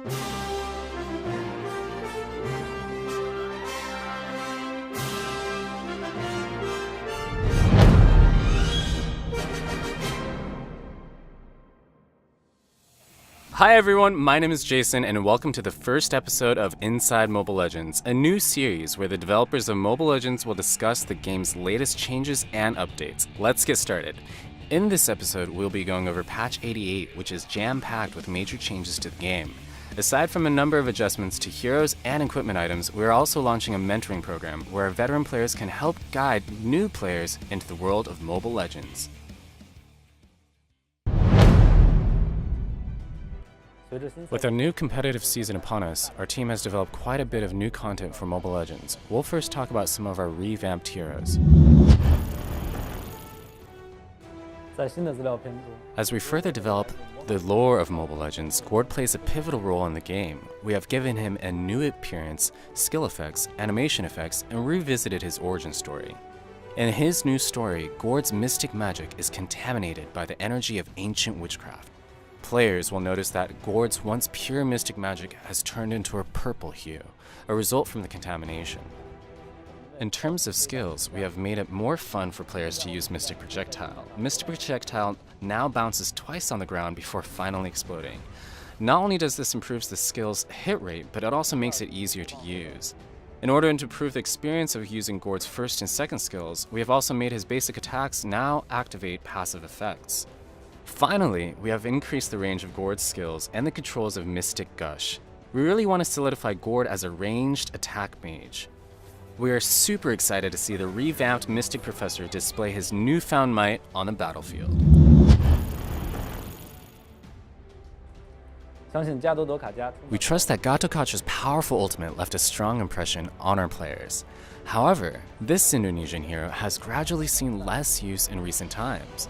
Hi everyone, my name is Jason and welcome to the first episode of Inside Mobile Legends, a new series where the developers of Mobile Legends will discuss the game's latest changes and updates. Let's get started. In this episode, we'll be going over patch 88, which is jam-packed with major changes to the game. Aside from a number of adjustments to heroes and equipment items, we're also launching a mentoring program where our veteran players can help guide new players into the world of Mobile Legends. With our new competitive season upon us, our team has developed quite a bit of new content for Mobile Legends. We'll first talk about some of our revamped heroes. As we further develop the lore of Mobile Legends, Gord plays a pivotal role in the game. We have given him a new appearance, skill effects, animation effects, and revisited his origin story. In his new story, Gord's mystic magic is contaminated by the energy of ancient witchcraft. Players will notice that Gord's once pure mystic magic has turned into a purple hue, a result from the contamination. In terms of skills, we have made it more fun for players to use Mystic Projectile. Mystic Projectile now bounces twice on the ground before finally exploding. Not only does this improve the skill's hit rate, but it also makes it easier to use. In order to improve the experience of using Gord's first and second skills, we have also made his basic attacks now activate passive effects. Finally, we have increased the range of Gord's skills and the controls of Mystic Gush. We really want to solidify Gord as a ranged attack mage. We are super excited to see the revamped Mystic Professor display his newfound might on the battlefield. We trust that Gatotkacha's powerful ultimate left a strong impression on our players. However, this Indonesian hero has gradually seen less use in recent times.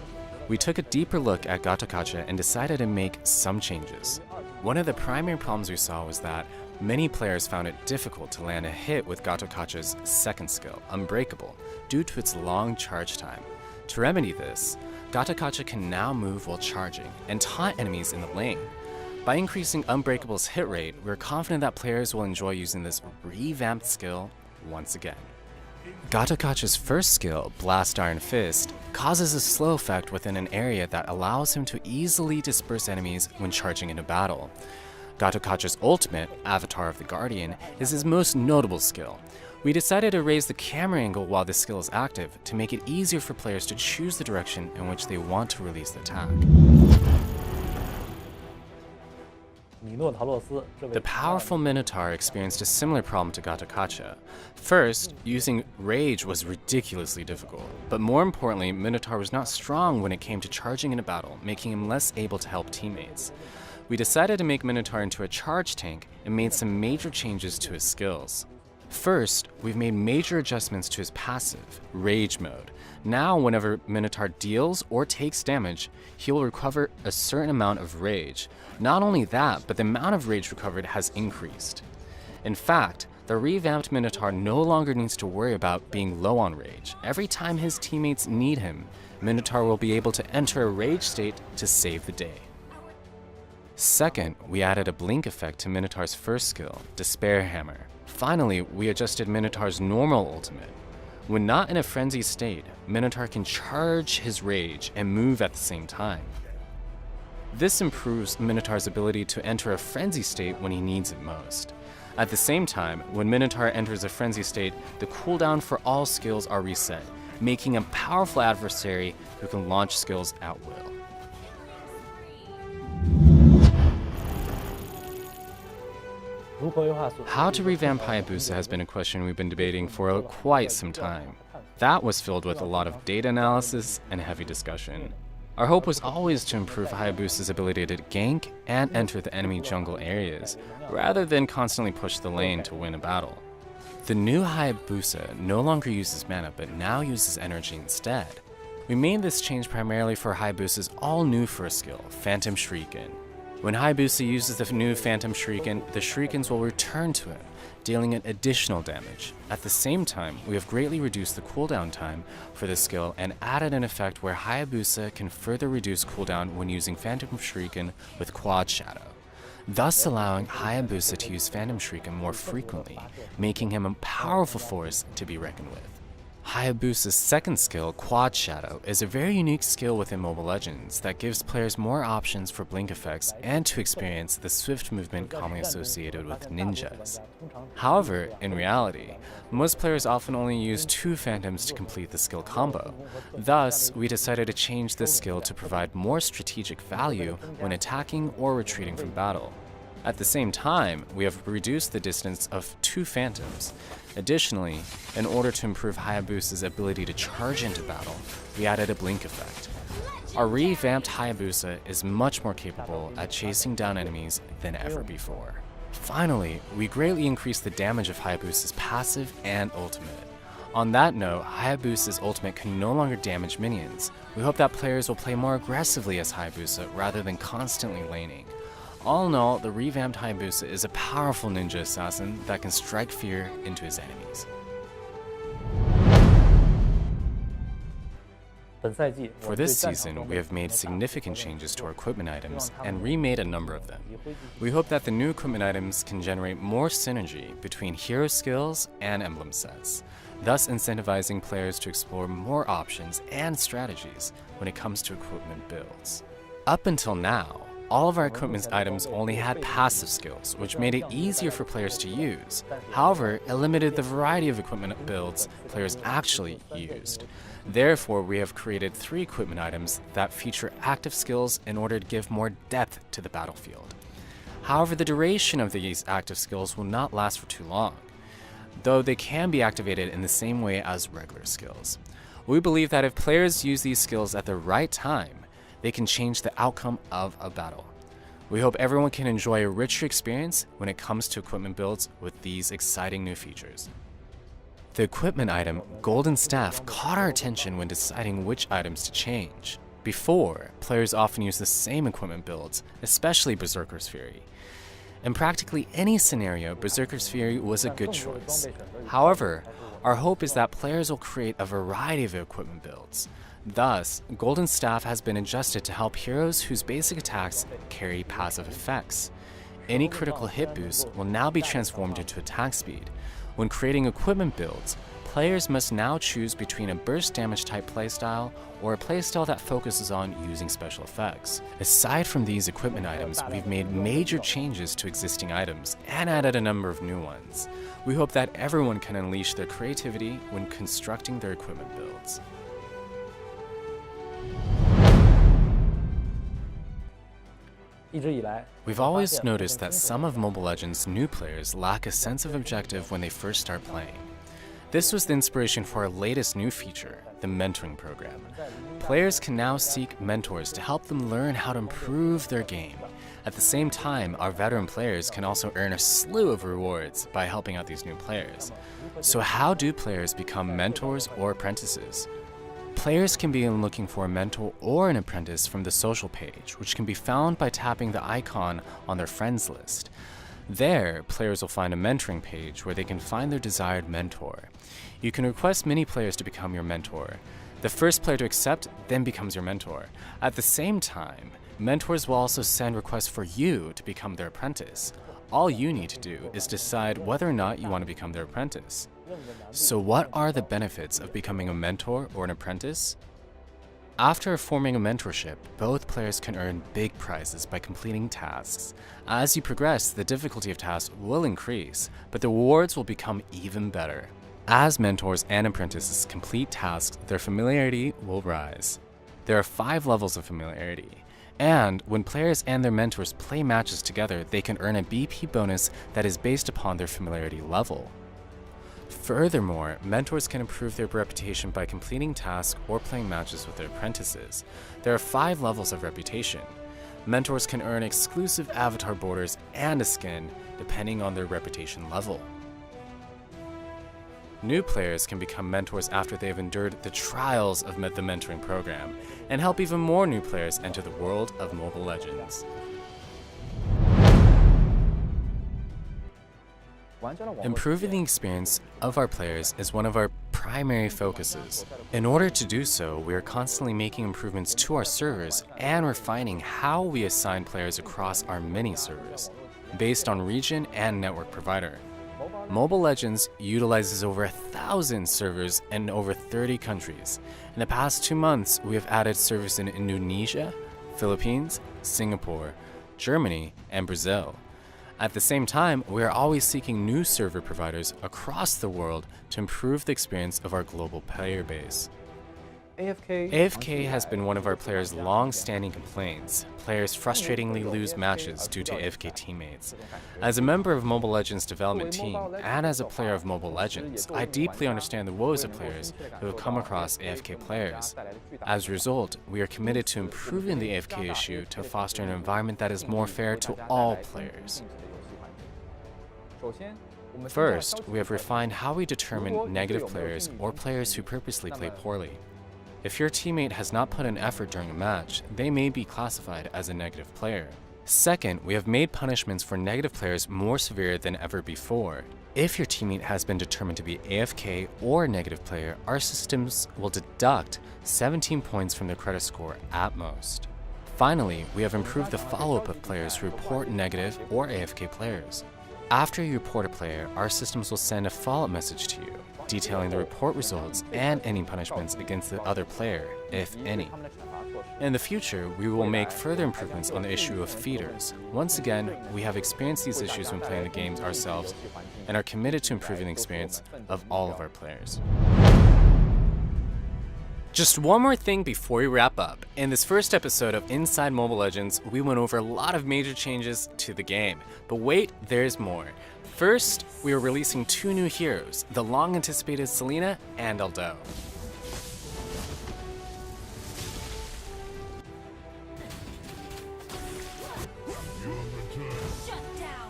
We took a deeper look at Gatotkacha and decided to make some changes. One of the primary problems we saw was that many players found it difficult to land a hit with Gatotkacha's second skill, Unbreakable, due to its long charge time. To remedy this, Gatotkacha can now move while charging and taunt enemies in the lane. By increasing Unbreakable's hit rate, we're confident that players will enjoy using this revamped skill once again. Gatotkacha's first skill, Blast Iron Fist, causes a slow effect within an area that allows him to easily disperse enemies when charging into battle. Gatotkacha's ultimate, Avatar of the Guardian, is his most notable skill. We decided to raise the camera angle while this skill is active to make it easier for players to choose the direction in which they want to release the attack. The powerful Minotaur experienced a similar problem to Gatotkacha. First, using Rage was ridiculously difficult, but more importantly, Minotaur was not strong when it came to charging into battle, making him less able to help teammates. We decided to make Minotaur into a charge tank and made some major changes to his skills. First, we've made major adjustments to his passive, Rage mode. Now, whenever Minotaur deals or takes damage, he will recover a certain amount of Rage. Not only that, but the amount of Rage recovered has increased. In fact, the revamped Minotaur no longer needs to worry about being low on Rage. Every time his teammates need him, Minotaur will be able to enter a Rage state to save the day. Second, we added a blink effect to Minotaur's first skill, Despair Hammer. Finally, we adjusted Minotaur's normal ultimate. When not in a frenzied state, Minotaur can charge his Rage and move at the same time. This improves Minotaur's ability to enter a frenzy state when he needs it most. At the same time, when Minotaur enters a frenzy state, the cooldown for all skills are reset, making him a powerful adversary who can launch skills at will. How to revamp Hayabusa has been a question we've been debating for quite some time. That was filled with a lot of data analysis and heavy discussion. Our hope was always to improve Hayabusa's ability to gank and enter the enemy jungle areas, rather than constantly push the lane to win a battle. The new Hayabusa no longer uses mana, but now uses energy instead. We made this change primarily for Hayabusa's all-new first skill, Phantom Shuriken. When Hayabusa uses the new Phantom Shuriken, the Shurikens will return to him, dealing it additional damage. At the same time, we have greatly reduced the cooldown time for this skill and added an effect where Hayabusa can further reduce cooldown when using Phantom Shuriken with Quad Shadow. thus allowing Hayabusa to use Phantom Shriekum more frequently, making him a powerful force to be reckoned with. Hayabusa's second skill, Quad Shadow, is a very unique skill within Mobile Legends that gives players more options for blink effects and to experience the swift movement commonly associated with ninjas. However, in reality, most players often only use 2 phantoms to complete the skill combo. Thus, we decided to change this skill to provide more strategic value when attacking or retreating from battle. At the same time, we have reduced the distance of 2 phantoms. Additionally, in order to improve Hayabusa's ability to charge into battle, we added a blink effect. Our revamped Hayabusa is much more capable at chasing down enemies than ever before. Finally, we greatly increased the damage of Hayabusa's passive and ultimate. On that note, Hayabusa's ultimate can no longer damage minions. We hope that players will play more aggressively as Hayabusa rather than constantly laning. All in all, the revamped Hayabusa is a powerful ninja assassin that can strike fear into his enemies. For this season, we have made significant changes to our equipment items and remade a number of them. We hope that the new equipment items can generate more synergy between hero skills and emblem sets, thus incentivizing players to explore more options and strategies when it comes to equipment builds. Up until now, all of our equipment items only had passive skills, which made it easier for players to use. However, it limited the variety of equipment builds players actually used. Therefore, we have created 3 equipment items that feature active skills in order to give more depth to the battlefield. However, the duration of these active skills will not last for too long, though they can be activated in the same way as regular skills. We believe that if players use these skills at the right time, they can change the outcome of a battle. We hope everyone can enjoy a richer experience when it comes to equipment builds with these exciting new features. The equipment item, Golden Staff, caught our attention when deciding which items to change. Before, players often used the same equipment builds, especially Berserker's Fury. In practically any scenario, Berserker's Fury was a good choice. However, our hope is that players will create a variety of equipment builds. Thus, Golden Staff has been adjusted to help heroes whose basic attacks carry passive effects. Any critical hit boost will now be transformed into attack speed. When creating equipment builds, players must now choose between a burst damage type playstyle or a playstyle that focuses on using special effects. Aside from these equipment items, we've made major changes to existing items and added a number of new ones. We hope that everyone can unleash their creativity when constructing their equipment builds. We've always noticed that some of Mobile Legends' new players lack a sense of objective when they first start playing. This was the inspiration for our latest new feature, the mentoring program. Players can now seek mentors to help them learn how to improve their game. At the same time, our veteran players can also earn a slew of rewards by helping out these new players. So how do players become mentors or apprentices? Players can begin looking for a mentor or an apprentice from the social page, which can be found by tapping the icon on their friends list. There, players will find a mentoring page where they can find their desired mentor. You can request many players to become your mentor. The first player to accept then becomes your mentor. At the same time, mentors will also send requests for you to become their apprentice. All you need to do is decide whether or not you want to become their apprentice. So what are the benefits of becoming a mentor or an apprentice? After forming a mentorship, both players can earn big prizes by completing tasks. As you progress, the difficulty of tasks will increase, but the rewards will become even better. As mentors and apprentices complete tasks, their familiarity will rise. There are 5 levels of familiarity, and when players and their mentors play matches together, they can earn a BP bonus that is based upon their familiarity level. Furthermore, mentors can improve their reputation by completing tasks or playing matches with their apprentices. There are 5 levels of reputation. Mentors can earn exclusive avatar borders and a skin, depending on their reputation level. New players can become mentors after they have endured the trials of the mentoring program, and help even more new players enter the world of Mobile Legends. Improving the experience of our players is one of our primary focuses. In order to do so, we are constantly making improvements to our servers and refining how we assign players across our mini servers. based on region and network provider. Mobile Legends utilizes over 1,000 servers in over 30 countries. In the past 2 months, we have added servers in Indonesia, Philippines, Singapore, Germany, and Brazil. At the same time, we are always seeking new server providers across the world to improve the experience of our global player base. AFK has been one of our players' long-standing complaints. Players frustratingly lose matches due to AFK teammates. As a member of Mobile Legends development team and as a player of Mobile Legends, I deeply understand the woes of players who have come across AFK players. As a result, we are committed to improving the AFK issue to foster an environment that is more fair to all players. First, we have refined how we determine negative players or players who purposely play poorly. If your teammate has not put in effort during a match, they may be classified as a negative player. Second, we have made punishments for negative players more severe than ever before. If your teammate has been determined to be AFK or a negative player, our systems will deduct 17 points from their credit score at most. Finally, we have improved the follow-up of players who report negative or AFK players. After you report a player, our systems will send a follow-up message to you, detailing the report results and any punishments against the other player, if any. In the future, we will make further improvements on the issue of feeders. Once again, we have experienced these issues when playing the games ourselves and are committed to improving the experience of all of our players. Just one more thing before we wrap up. In this first episode of Inside Mobile Legends, we went over a lot of major changes to the game. But wait, there's more. First, we are releasing 2 new heroes, the long-anticipated Selena and Aldo.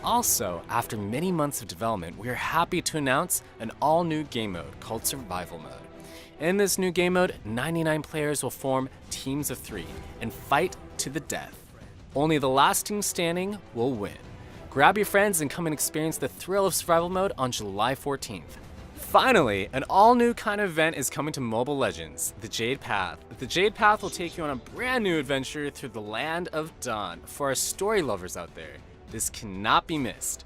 Also, after many months of development, we are happy to announce an all-new game mode called Survival Mode. In this new game mode, 99 players will form teams of 3 and fight to the death. Only the last team standing will win. Grab your friends and come and experience the thrill of Survival Mode on July 14th. Finally, an all-new kind of event is coming to Mobile Legends, the Jade Path. The Jade Path will take you on a brand new adventure through the Land of Dawn. For our story lovers out there, this cannot be missed.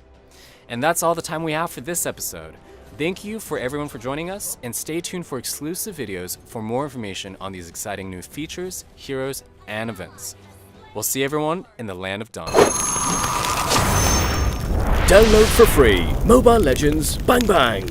And that's all the time we have for this episode. Thank you for everyone for joining us, and stay tuned for exclusive videos for more information on these exciting new features, heroes, and events. We'll see everyone in the Land of Dawn. Download for free Mobile Legends Bang Bang.